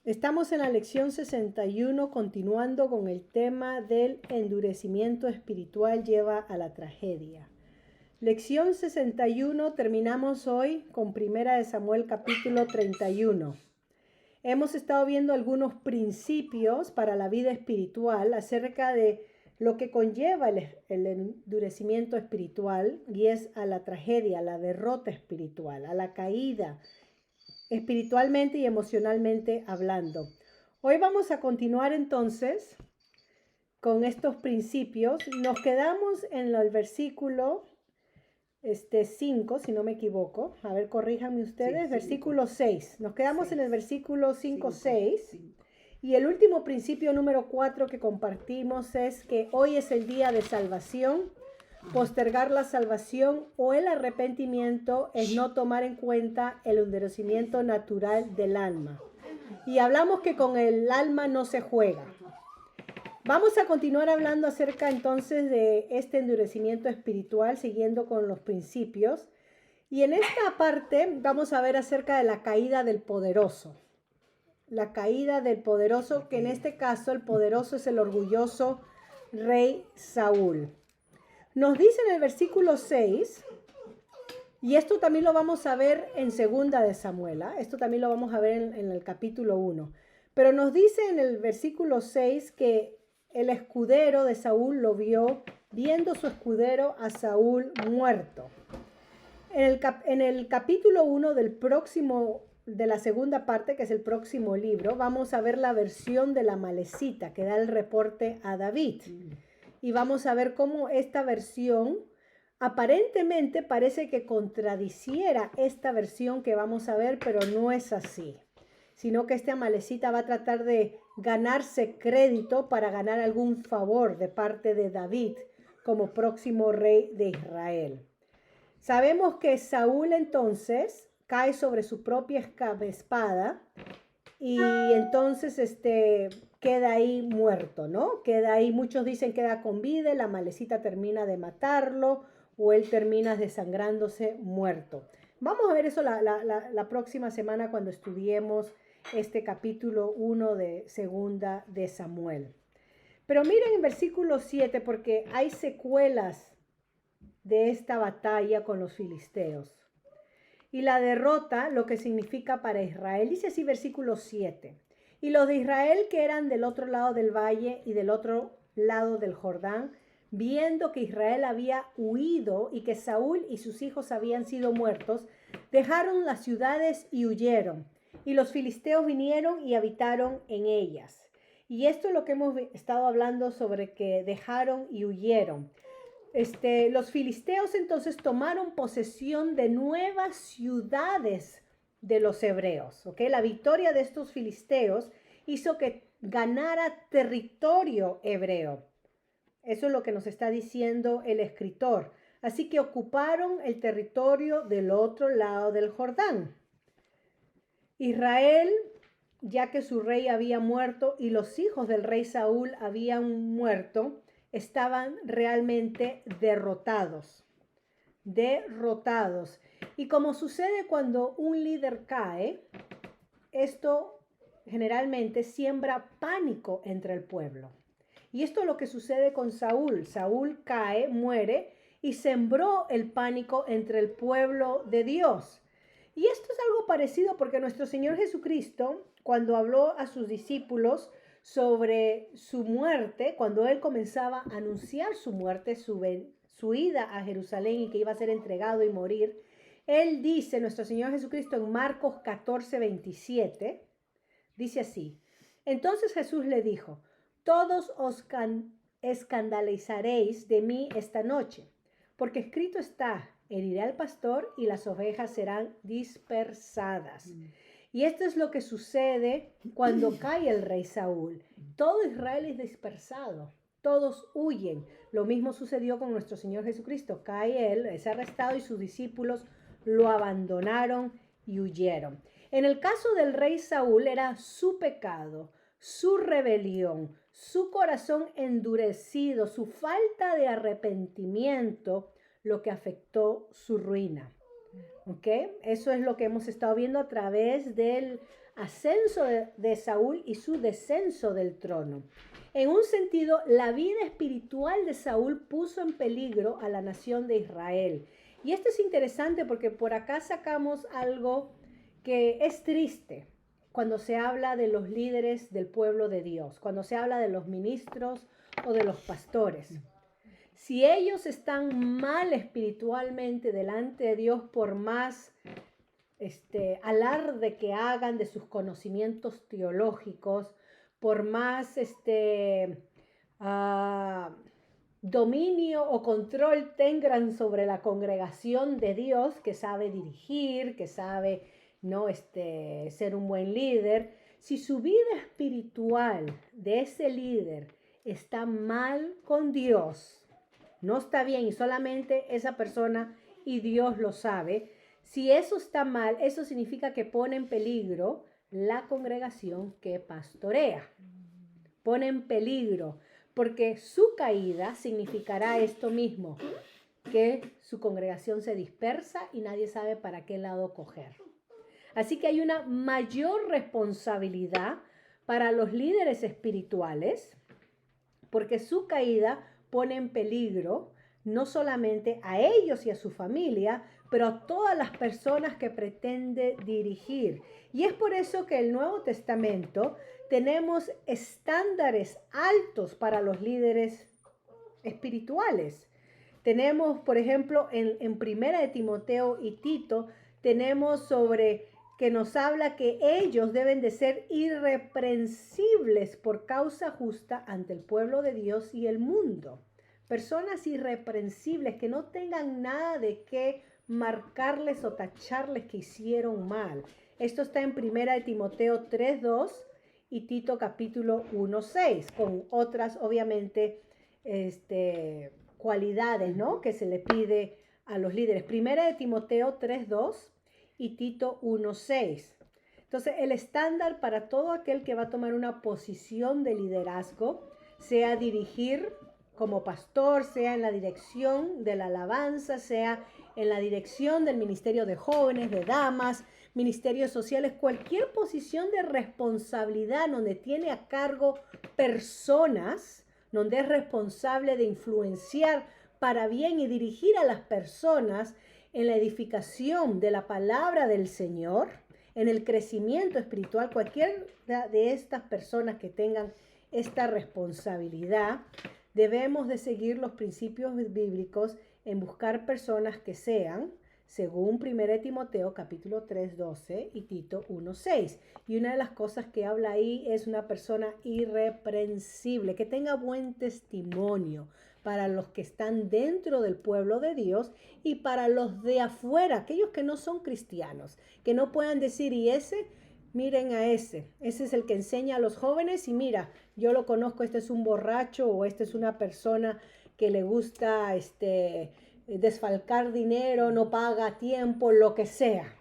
Estamos en la lección 61, continuando con el tema del endurecimiento espiritual lleva a la tragedia. Lección 61, terminamos hoy con 1 Samuel capítulo 31. Hemos estado viendo algunos principios para la vida espiritual acerca de lo que conlleva el endurecimiento espiritual, y es a la tragedia, a la derrota espiritual, a la caída espiritualmente y emocionalmente hablando. Hoy vamos a continuar entonces con estos principios. Nos quedamos en el versículo 5, si no me equivoco. A ver, corríjanme ustedes. Sí, versículo 6. Nos quedamos en el versículo 5, 6. Y el último principio número 4 que compartimos es que hoy es el día de salvación. Postergar la salvación o el arrepentimiento es no tomar en cuenta el endurecimiento natural del alma. Y hablamos que con el alma no se juega. Vamos a continuar hablando acerca entonces de este endurecimiento espiritual, siguiendo con los principios. Y en esta parte vamos a ver acerca de la caída del poderoso. La caída del poderoso, que en este caso el poderoso es el orgulloso rey Saúl. Nos dice en el versículo 6, y esto también lo vamos a ver en 2 de Samuel, esto también lo vamos a ver en el capítulo 1, pero nos dice en el versículo 6 que el escudero de Saúl lo vio, viendo su escudero a Saúl muerto. En el capítulo 1 de la segunda parte, que es el próximo libro, vamos a ver la versión de la Amalecita que da el reporte a David. Y vamos a ver cómo esta versión aparentemente parece que contradiciera esta versión que vamos a ver, pero no es así. Sino que este Amalecita va a tratar de ganarse crédito para ganar algún favor de parte de David como próximo rey de Israel. Sabemos que Saúl entonces cae sobre su propia espada y entonces queda ahí muerto, ¿no? Queda ahí, muchos dicen queda con vida, la Amalecita termina de matarlo o él termina desangrándose muerto. Vamos a ver eso la próxima semana cuando estudiemos este capítulo 1 de 2 de Samuel. Pero miren en versículo 7, porque hay secuelas de esta batalla con los filisteos. Y la derrota, lo que significa para Israel, dice así versículo 7. Y los de Israel que eran del otro lado del valle y del otro lado del Jordán, viendo que Israel había huido y que Saúl y sus hijos habían sido muertos, dejaron las ciudades y huyeron. Y los filisteos vinieron y habitaron en ellas. Y esto es lo que hemos estado hablando sobre que dejaron y huyeron. Los filisteos entonces tomaron posesión de nuevas ciudades de los hebreos, ¿ok? La victoria de estos filisteos hizo que ganara territorio hebreo. Eso es lo que nos está diciendo el escritor. Así que ocuparon el territorio del otro lado del Jordán. Israel, ya que su rey había muerto y los hijos del rey Saúl habían muerto, estaban realmente derrotados. Y como sucede cuando un líder cae, esto generalmente siembra pánico entre el pueblo. Y esto es lo que sucede con Saúl. Saúl cae, muere y sembró el pánico entre el pueblo de Dios. Y esto es algo parecido porque nuestro Señor Jesucristo, cuando habló a sus discípulos sobre su muerte, cuando él comenzaba a anunciar su muerte, su ida a Jerusalén y que iba a ser entregado y morir, él dice, nuestro Señor Jesucristo en Marcos 14:27, dice así: entonces Jesús le dijo, todos os escandalizaréis de mí esta noche, porque escrito está, heriré al pastor y las ovejas serán dispersadas. Y esto es lo que sucede cuando cae el rey Saúl. Todo Israel es dispersado, todos huyen. Lo mismo sucedió con nuestro Señor Jesucristo. Cae él, es arrestado y sus discípulos lo abandonaron y huyeron. En el caso del rey Saúl era su pecado, su rebelión, su corazón endurecido, su falta de arrepentimiento, lo que afectó su ruina. ¿Ok? Eso es lo que hemos estado viendo a través del ascenso de Saúl y su descenso del trono. En un sentido, la vida espiritual de Saúl puso en peligro a la nación de Israel. Y esto es interesante porque por acá sacamos algo que es triste cuando se habla de los líderes del pueblo de Dios, cuando se habla de los ministros o de los pastores. Si ellos están mal espiritualmente delante de Dios, por más alarde que hagan de sus conocimientos teológicos, por más dominio o control tengan sobre la congregación de Dios, que sabe dirigir, que sabe ser un buen líder, si su vida espiritual de ese líder está mal con Dios, no está bien y solamente esa persona y Dios lo sabe, si eso está mal, eso significa que pone en peligro la congregación que pastorea. Pone en peligro, porque su caída significará esto mismo, que su congregación se dispersa y nadie sabe para qué lado coger. Así que hay una mayor responsabilidad para los líderes espirituales, porque su caída pone en peligro no solamente a ellos y a su familia, pero a todas las personas que pretende dirigir. Y es por eso que en el Nuevo Testamento tenemos estándares altos para los líderes espirituales. Tenemos, por ejemplo, en Primera de Timoteo y Tito, tenemos sobre que nos habla que ellos deben de ser irreprensibles por causa justa ante el pueblo de Dios y el mundo. Personas irreprensibles que no tengan nada de qué marcarles o tacharles que hicieron mal. Esto está en Primera de Timoteo 3:2 y Tito capítulo 1:6, con otras, obviamente, cualidades, ¿no?, que se le pide a los líderes. Primera de Timoteo 3:2 y Tito 1:6. Entonces, el estándar para todo aquel que va a tomar una posición de liderazgo, sea dirigir como pastor, sea en la dirección de la alabanza, sea en la dirección del ministerio de jóvenes, de damas, ministerios sociales, cualquier posición de responsabilidad donde tiene a cargo personas, donde es responsable de influenciar para bien y dirigir a las personas en la edificación de la palabra del Señor, en el crecimiento espiritual, cualquier de estas personas que tengan esta responsabilidad, debemos de seguir los principios bíblicos en buscar personas que sean, según 1 Timoteo capítulo 3:12 y Tito 1:6. Y una de las cosas que habla ahí es una persona irreprensible, que tenga buen testimonio para los que están dentro del pueblo de Dios y para los de afuera, aquellos que no son cristianos, que no puedan decir, y ese, miren a ese es el que enseña a los jóvenes y mira, yo lo conozco, este es un borracho o este es una persona que le gusta desfalcar dinero, no paga a tiempo, lo que sea.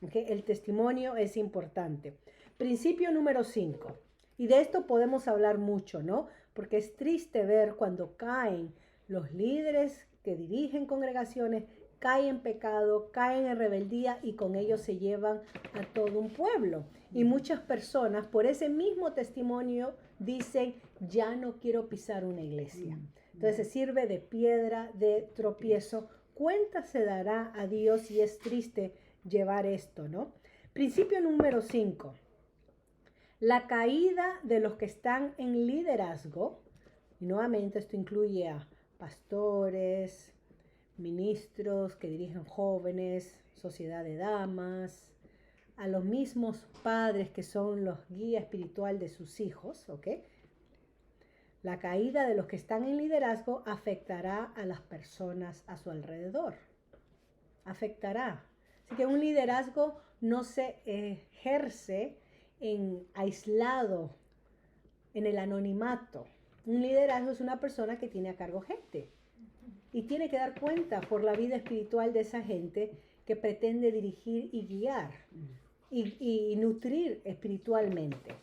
¿Okay? El testimonio es importante. Principio número 5. Y de esto podemos hablar mucho, ¿no? Porque es triste ver cuando caen los líderes que dirigen congregaciones, caen en pecado, caen en rebeldía y con ellos se llevan a todo un pueblo. Y muchas personas por ese mismo testimonio dicen, ya no quiero pisar una iglesia. Entonces se sirve de piedra de tropiezo. Cuenta se dará a Dios y es triste llevar esto, ¿no? Principio número 5. La caída de los que están en liderazgo, y nuevamente esto incluye a pastores, ministros que dirigen jóvenes, sociedad de damas, a los mismos padres que son los guías espiritual de sus hijos, ¿ok? La caída de los que están en liderazgo afectará a las personas a su alrededor. Afectará. Así que un liderazgo no se ejerce aislado, en el anonimato. Un liderazgo es una persona que tiene a cargo gente y tiene que dar cuenta por la vida espiritual de esa gente que pretende dirigir y guiar y nutrir espiritualmente.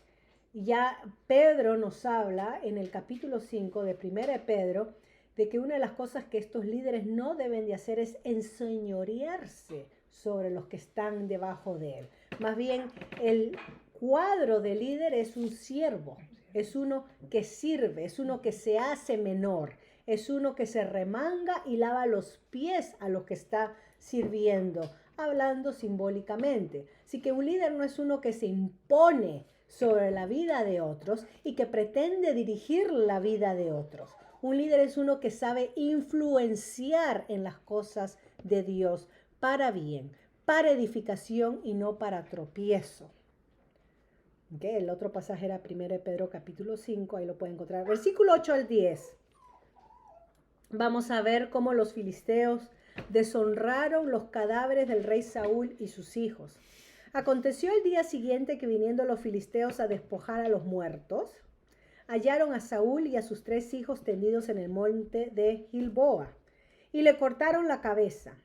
Ya Pedro nos habla en el capítulo 5 de 1 de Pedro de que una de las cosas que estos líderes no deben de hacer es enseñorearse sobre los que están debajo de él. Más bien, el cuadro de líder es un siervo, es uno que sirve, es uno que se hace menor, es uno que se remanga y lava los pies a los que está sirviendo, hablando simbólicamente. Así que un líder no es uno que se impone sobre la vida de otros y que pretende dirigir la vida de otros. Un líder es uno que sabe influenciar en las cosas de Dios para bien, para edificación y no para tropiezo. Okay, el otro pasaje era 1 Pedro capítulo 5, ahí lo pueden encontrar. Versículo 8 al 10. Vamos a ver cómo los filisteos deshonraron los cadáveres del rey Saúl y sus hijos. Aconteció el día siguiente que viniendo los filisteos a despojar a los muertos, hallaron a Saúl y a sus 3 hijos tendidos en el monte de Gilboa, y le cortaron la cabeza,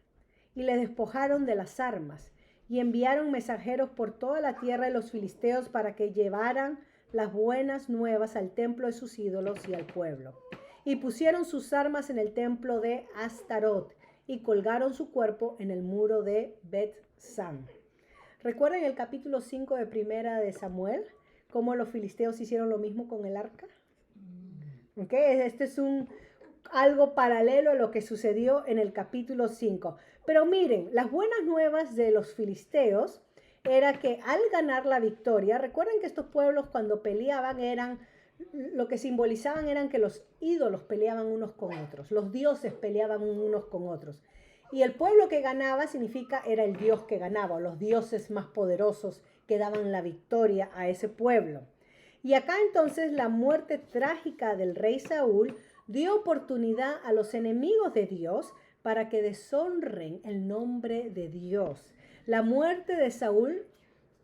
y le despojaron de las armas, y enviaron mensajeros por toda la tierra de los filisteos para que llevaran las buenas nuevas al templo de sus ídolos y al pueblo. Y pusieron sus armas en el templo de Astarot, y colgaron su cuerpo en el muro de Bet-San. ¿Recuerdan el capítulo 5 de Primera de Samuel? ¿Cómo los filisteos hicieron lo mismo con el arca? Okay, este es algo paralelo a lo que sucedió en el capítulo 5. Pero miren, las buenas nuevas de los filisteos era que al ganar la victoria, recuerden que estos pueblos cuando peleaban lo que simbolizaban eran que los ídolos peleaban unos con otros, los dioses peleaban unos con otros. Y el pueblo que ganaba era el Dios que ganaba, o los dioses más poderosos que daban la victoria a ese pueblo. Y acá entonces la muerte trágica del rey Saúl dio oportunidad a los enemigos de Dios para que deshonren el nombre de Dios. La muerte de Saúl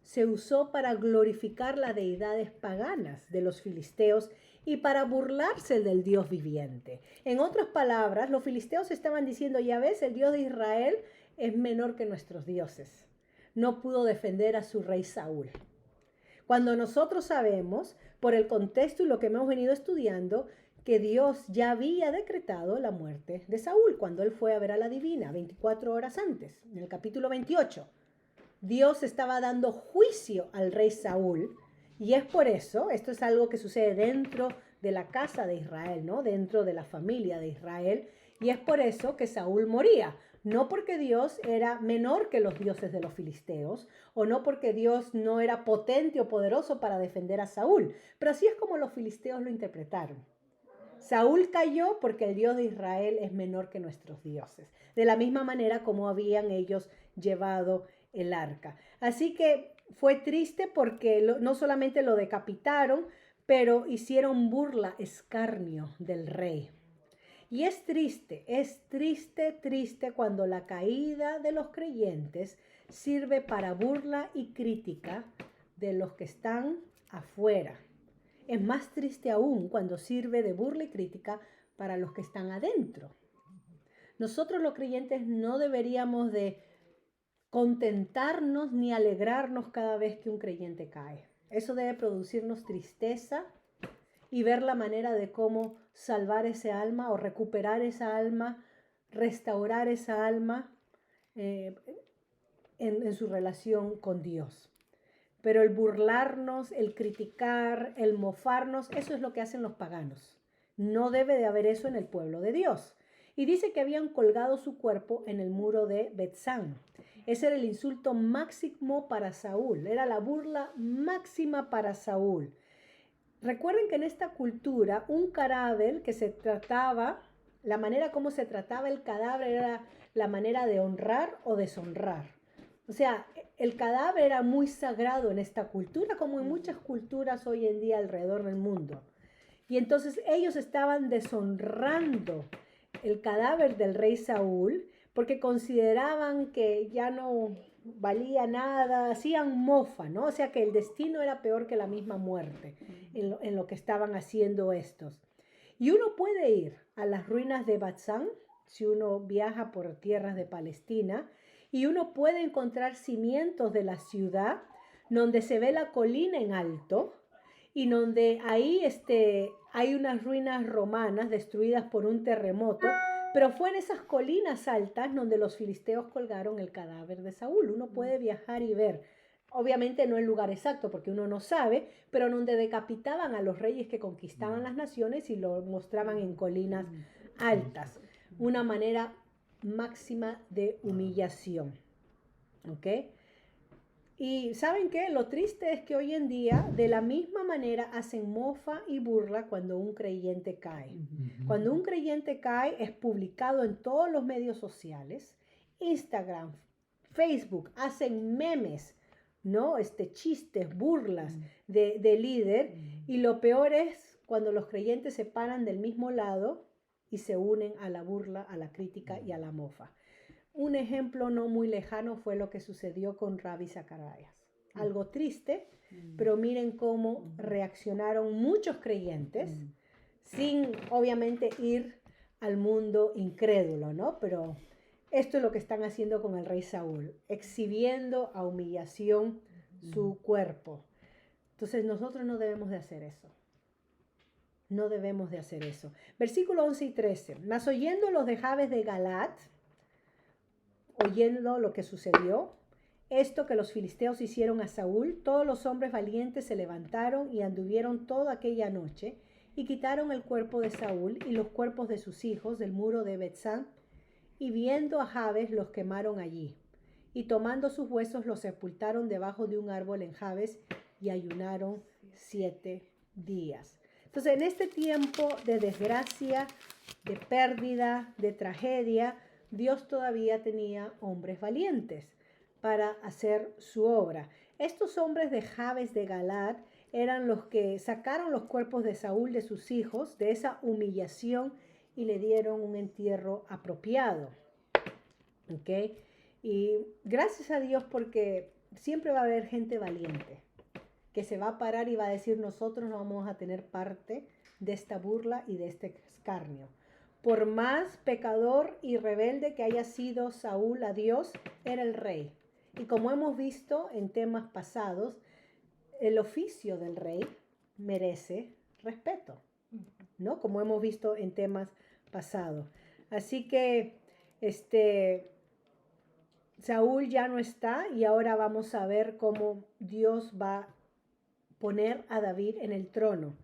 se usó para glorificar las deidades paganas de los filisteos y para burlarse del Dios viviente. En otras palabras, los filisteos estaban diciendo, ya ves, el Dios de Israel es menor que nuestros dioses. No pudo defender a su rey Saúl. Cuando nosotros sabemos, por el contexto y lo que hemos venido estudiando, que Dios ya había decretado la muerte de Saúl cuando él fue a ver a la divina 24 horas antes, en el capítulo 28. Dios estaba dando juicio al rey Saúl y es por eso, esto es algo que sucede dentro de la casa de Israel, ¿no? Dentro de la familia de Israel, y es por eso que Saúl moría. No porque Dios era menor que los dioses de los filisteos, o no porque Dios no era potente o poderoso para defender a Saúl, pero así es como los filisteos lo interpretaron. Saúl cayó porque el Dios de Israel es menor que nuestros dioses, de la misma manera como habían ellos llevado el arca. Así que fue triste porque no solamente lo decapitaron, pero hicieron burla, escarnio del rey. Y es triste cuando la caída de los creyentes sirve para burla y crítica de los que están afuera. Es más triste aún cuando sirve de burla y crítica para los que están adentro. Nosotros los creyentes no deberíamos de contentarnos ni alegrarnos cada vez que un creyente cae. Eso debe producirnos tristeza y ver la manera de cómo salvar ese alma o recuperar esa alma, restaurar esa alma en su relación con Dios. Pero el burlarnos, el criticar, el mofarnos, eso es lo que hacen los paganos. No debe de haber eso en el pueblo de Dios. Y dice que habían colgado su cuerpo en el muro de Bet-San. Ese era el insulto máximo para Saúl, era la burla máxima para Saúl. Recuerden que en esta cultura un cadáver que se trataba, la manera como se trataba el cadáver era la manera de honrar o deshonrar. O sea, el cadáver era muy sagrado en esta cultura, como en muchas culturas hoy en día alrededor del mundo. Y entonces ellos estaban deshonrando el cadáver del rey Saúl porque consideraban que ya no valía nada, hacían mofa, ¿no? O sea que el destino era peor que la misma muerte en lo que estaban haciendo estos. Y uno puede ir a las ruinas de Bet-San, si uno viaja por tierras de Palestina, y uno puede encontrar cimientos de la ciudad donde se ve la colina en alto y donde ahí hay unas ruinas romanas destruidas por un terremoto, pero fue en esas colinas altas donde los filisteos colgaron el cadáver de Saúl. Uno puede viajar y ver. obviamente no el lugar exacto porque uno no sabe, pero donde decapitaban a los reyes que conquistaban las naciones y lo mostraban en colinas altas. Una manera máxima de humillación. ¿Ok? Y ¿saben qué? Lo triste es que hoy en día, de la misma manera, hacen mofa y burla cuando un creyente cae. Cuando un creyente cae, es publicado en todos los medios sociales, Instagram, Facebook, hacen memes, ¿no? Chistes, burlas de líder. Y lo peor es cuando los creyentes se paran del mismo lado y se unen a la burla, a la crítica y a la mofa. Un ejemplo no muy lejano fue lo que sucedió con Ravi Zacharias. Algo triste, pero miren cómo reaccionaron muchos creyentes sin obviamente ir al mundo incrédulo, ¿no? Pero esto es lo que están haciendo con el rey Saúl, exhibiendo a humillación su cuerpo. Entonces nosotros no debemos de hacer eso. No debemos de hacer eso. Versículo 11 y 13. Mas oyendo los de Jabes de Galaad, oyendo lo que sucedió, esto que los filisteos hicieron a Saúl, todos los hombres valientes se levantaron y anduvieron toda aquella noche y quitaron el cuerpo de Saúl y los cuerpos de sus hijos del muro de Betzán, y viendo a Jabes los quemaron allí. Y tomando sus huesos los sepultaron debajo de un árbol en Jabes y ayunaron 7 días. Entonces, en este tiempo de desgracia, de pérdida, de tragedia, Dios todavía tenía hombres valientes para hacer su obra. Estos hombres de Jabes de Galaad eran los que sacaron los cuerpos de Saúl, de sus hijos, de esa humillación y le dieron un entierro apropiado. ¿Ok? Y gracias a Dios porque siempre va a haber gente valiente que se va a parar y va a decir: nosotros no vamos a tener parte de esta burla y de este escarnio. Por más pecador y rebelde que haya sido Saúl a Dios, era el rey. Y como hemos visto en temas pasados, el oficio del rey merece respeto, ¿no? Como hemos visto en temas pasados. Así que Saúl ya no está y ahora vamos a ver cómo Dios va a poner a David en el trono.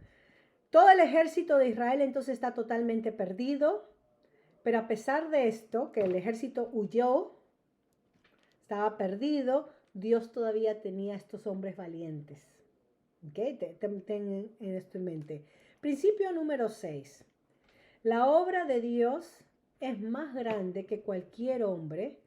Todo el ejército de Israel entonces está totalmente perdido, pero a pesar de esto, que el ejército huyó, estaba perdido, Dios todavía tenía estos hombres valientes. ¿Okay? Ten esto en mente. Principio número 6. La obra de Dios es más grande que cualquier hombre,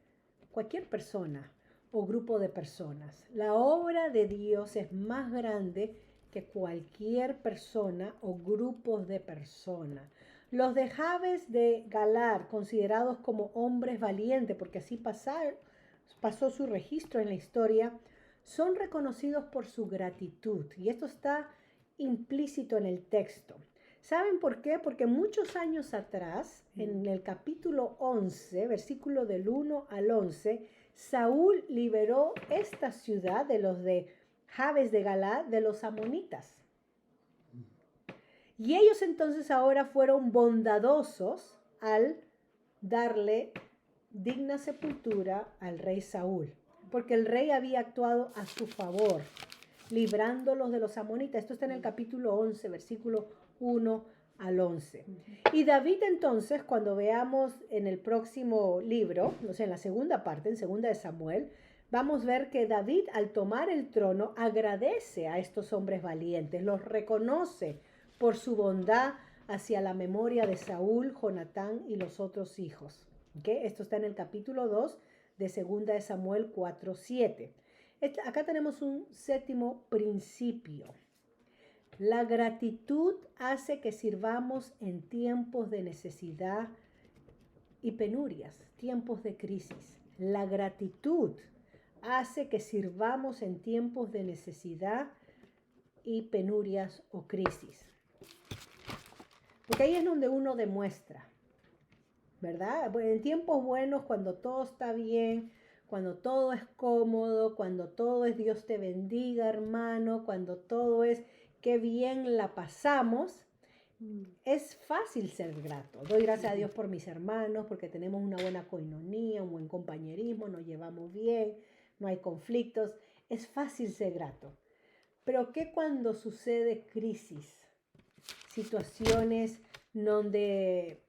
cualquier persona o grupo de personas. La obra de Dios es más grande que cualquier persona o grupos de personas. Los de Jabes de Galaad, considerados como hombres valientes, porque así pasó su registro en la historia, son reconocidos por su gratitud. Y esto está implícito en el texto. ¿Saben por qué? Porque muchos años atrás, en el capítulo 11, versículo del 1 al 11, Saúl liberó esta ciudad de los de Jabes de Galaad de los amonitas. Y ellos entonces ahora fueron bondadosos al darle digna sepultura al rey Saúl, porque el rey había actuado a su favor, librándolos de los amonitas. Esto está en el capítulo 11, versículo 1 al 11. Y David entonces, cuando veamos en el próximo libro, o sea, en la segunda parte, en segunda de Samuel, vamos a ver que David, al tomar el trono, agradece a estos hombres valientes, los reconoce por su bondad hacia la memoria de Saúl, Jonatán y los otros hijos. ¿Okay? Esto está en el capítulo 2 de segunda de Samuel 4:7. Acá tenemos un séptimo principio. La gratitud hace que sirvamos en tiempos de necesidad y penurias, tiempos de crisis. La gratitud hace que sirvamos en tiempos de necesidad y penurias o crisis. Porque ahí es donde uno demuestra, ¿verdad? En tiempos buenos, cuando todo está bien, cuando todo es cómodo, cuando todo es Dios te bendiga, hermano, cuando todo es qué bien la pasamos, es fácil ser grato. Doy gracias a Dios por mis hermanos, porque tenemos una buena coinonía, un buen compañerismo, nos llevamos bien, no hay conflictos. es fácil ser grato. Pero ¿qué cuando sucede crisis? Situaciones donde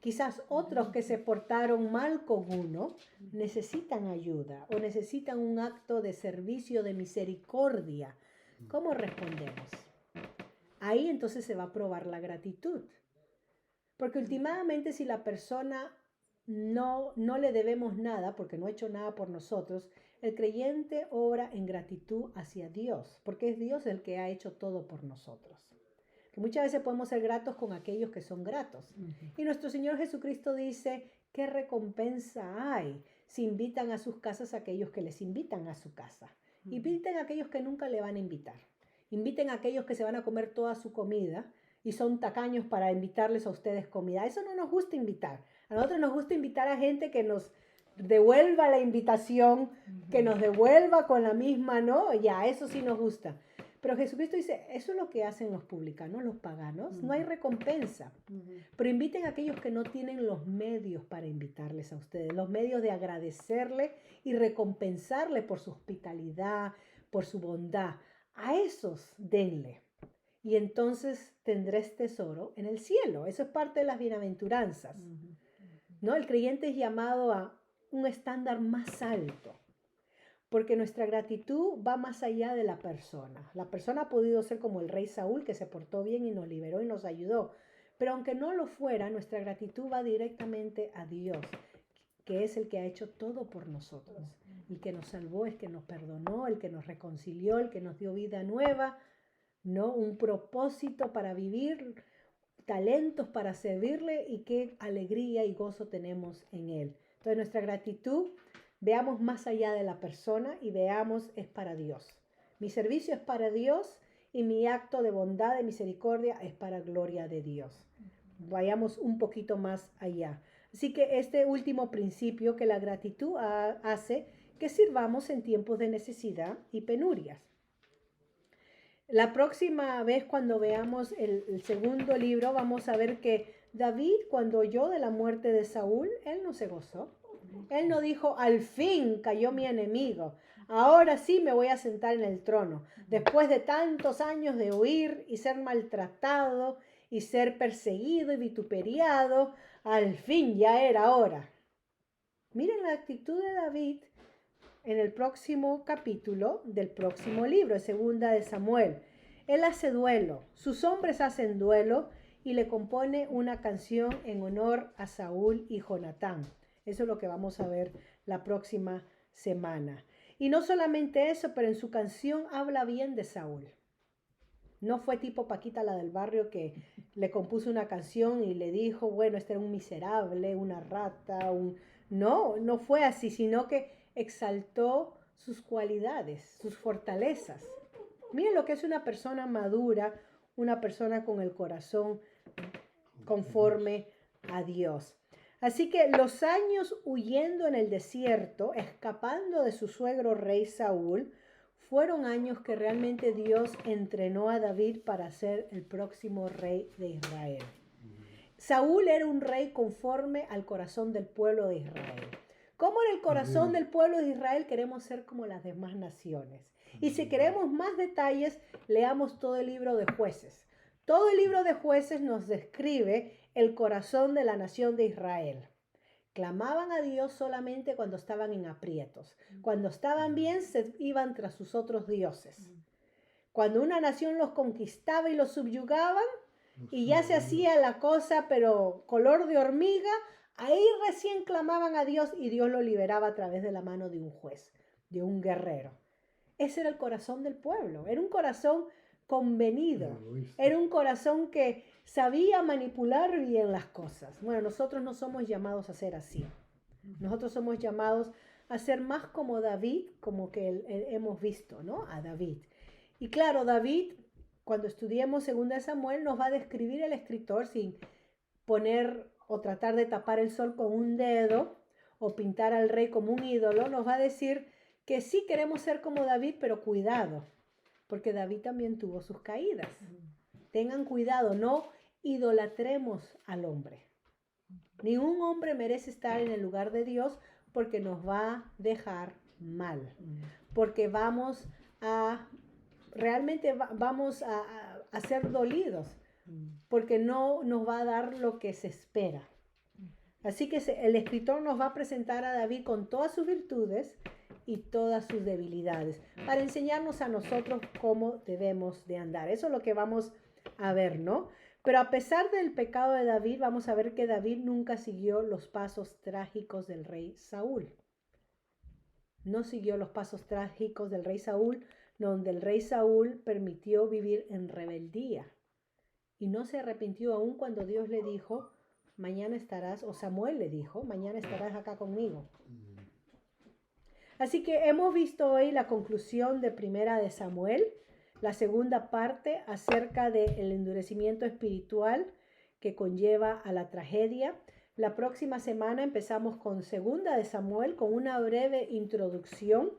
quizás otros que se portaron mal con uno necesitan ayuda o necesitan un acto de servicio, de misericordia. ¿Cómo respondemos? Ahí entonces se va a probar la gratitud. Porque últimamente si la persona no le debemos nada, porque no ha hecho nada por nosotros, el creyente obra en gratitud hacia Dios, porque es Dios el que ha hecho todo por nosotros. Que muchas veces podemos ser gratos con aquellos que son gratos. Y nuestro Señor Jesucristo dice, ¿qué recompensa hay si invitan a sus casas a aquellos que les invitan a su casa? Inviten a aquellos que nunca le van a invitar. Inviten a aquellos que se van a comer toda su comida y son tacaños para invitarles a ustedes comida. Eso no nos gusta invitar. A nosotros nos gusta invitar a gente que nos devuelva la invitación, que nos devuelva con la misma, ¿no? Ya, eso sí nos gusta. Pero Jesucristo dice, eso es lo que hacen los publicanos, los paganos. No hay recompensa. Pero inviten a aquellos que no tienen los medios para invitarles a ustedes, los medios de agradecerle y recompensarle por su hospitalidad, por su bondad. A esos denle. Y entonces tendréis tesoro en el cielo. Eso es parte de las bienaventuranzas. ¿No? El creyente es llamado a un estándar más alto. Porque nuestra gratitud va más allá de la persona. La persona ha podido ser como el rey Saúl, que se portó bien y nos liberó y nos ayudó. Pero aunque no lo fuera, nuestra gratitud va directamente a Dios, que es el que ha hecho todo por nosotros. El que nos salvó, el que nos perdonó, el que nos reconcilió, el que nos dio vida nueva, ¿no? Un propósito para vivir, talentos para servirle y qué alegría y gozo tenemos en Él. Entonces nuestra gratitud, veamos más allá de la persona y veamos es para Dios. Mi servicio es para Dios y mi acto de bondad, de misericordia es para gloria de Dios. Vayamos un poquito más allá. Así que este último principio, que la gratitud hace que sirvamos en tiempos de necesidad y penurias. La próxima vez cuando veamos el segundo libro vamos a ver que David, cuando oyó de la muerte de Saúl, él no se gozó. Él no dijo, al fin cayó mi enemigo, ahora sí me voy a sentar en el trono. Después de tantos años de huir y ser maltratado y ser perseguido y vituperiado, al fin ya era hora. Miren la actitud de David en el próximo capítulo del próximo libro, segunda de Samuel. Él hace duelo, sus hombres hacen duelo y le compone una canción en honor a Saúl y Jonatán. Eso es lo que vamos a ver la próxima semana. Y no solamente eso, pero en su canción habla bien de Saúl. No fue tipo Paquita, la del barrio, que le compuso una canción y le dijo, bueno, este era un miserable, una rata, No fue así, sino que exaltó sus cualidades, sus fortalezas. Miren lo que es una persona madura, una persona con el corazón conforme a Dios. Así que los años huyendo en el desierto, escapando de su suegro rey Saúl, fueron años que realmente Dios entrenó a David para ser el próximo rey de Israel. Saúl era un rey conforme al corazón del pueblo de Israel. ¿Cómo en el corazón del pueblo de Israel queremos ser como las demás naciones? Y si queremos más detalles, leamos todo el libro de Jueces. Todo el libro de Jueces nos describe el corazón de la nación de Israel. Clamaban a Dios solamente cuando estaban en aprietos. Cuando estaban bien, se iban tras sus otros dioses. Cuando una nación los conquistaba y los subyugaban, y ya se hacía la cosa, pero color de hormiga, ahí recién clamaban a Dios y Dios lo liberaba a través de la mano de un juez, de un guerrero. Ese era el corazón del pueblo. Era un corazón convenido. Era un corazón que sabía manipular bien las cosas. Bueno, nosotros no somos llamados a ser así. Nosotros somos llamados a ser más como David, como que hemos visto, ¿no? A David. Y claro, David, cuando estudiemos 2 Samuel, nos va a describir el escritor sin poner o tratar de tapar el sol con un dedo o pintar al rey como un ídolo. Nos va a decir que sí queremos ser como David, pero cuidado, porque David también tuvo sus caídas. Tengan cuidado, no idolatremos al hombre. Ningún hombre merece estar en el lugar de Dios porque nos va a dejar mal. porque vamos a, realmente vamos a ser dolidos, porque no nos va a dar lo que se espera. Así que el escritor nos va a presentar a David con todas sus virtudes y todas sus debilidades, para enseñarnos a nosotros cómo debemos de andar. Eso es lo que vamos a ver, ¿no? Pero a pesar del pecado de David, vamos a ver que David nunca siguió los pasos trágicos del rey Saúl. No siguió los pasos trágicos del rey Saúl, donde el rey Saúl permitió vivir en rebeldía. Y no se arrepintió aún cuando Dios le dijo, mañana estarás, o Samuel le dijo, mañana estarás acá conmigo. Así que hemos visto hoy la conclusión de Primera de Samuel, la segunda parte acerca del endurecimiento espiritual que conlleva a la tragedia. La próxima semana empezamos con Segunda de Samuel, con una breve introducción,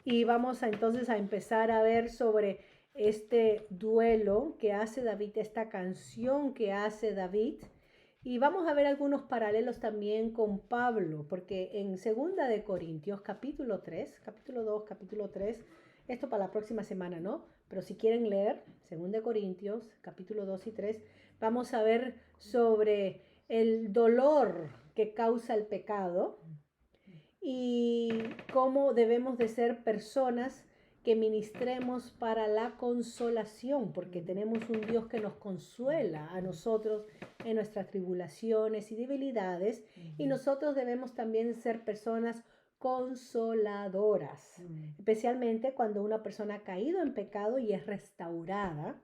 y vamos entonces a empezar a ver sobre este duelo que hace David, esta canción que hace David. Y vamos a ver algunos paralelos también con Pablo, porque en Segunda de Corintios, capítulo 3, capítulo 2, capítulo 3, esto para la próxima semana, ¿no? Pero si quieren leer Segunda de Corintios, capítulo 2 y 3, vamos a ver sobre el dolor que causa el pecado y cómo debemos de ser personas que ministremos para la consolación, porque tenemos un Dios que nos consuela a nosotros en nuestras tribulaciones y debilidades, y nosotros debemos también ser personas consoladoras, especialmente cuando una persona ha caído en pecado y es restaurada,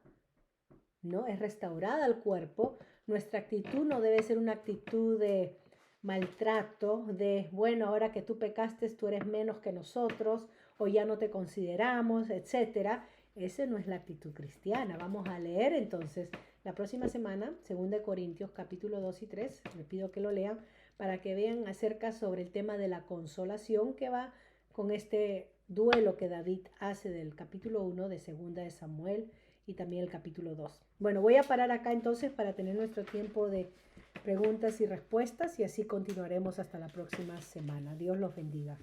¿no? Es restaurada al cuerpo. Nuestra actitud no debe ser una actitud de maltrato, de, bueno, ahora que tú pecaste, tú eres menos que nosotros, o ya no te consideramos, etcétera. Esa no es la actitud cristiana. Vamos a leer entonces la próxima semana, 2 Corintios, capítulo 2 y 3. Les pido que lo lean para que vean acerca sobre el tema de la consolación que va con este duelo que David hace del capítulo 1 de 2 de Samuel y también el capítulo 2. Bueno, voy a parar acá entonces para tener nuestro tiempo de preguntas y respuestas y así continuaremos hasta la próxima semana. Dios los bendiga.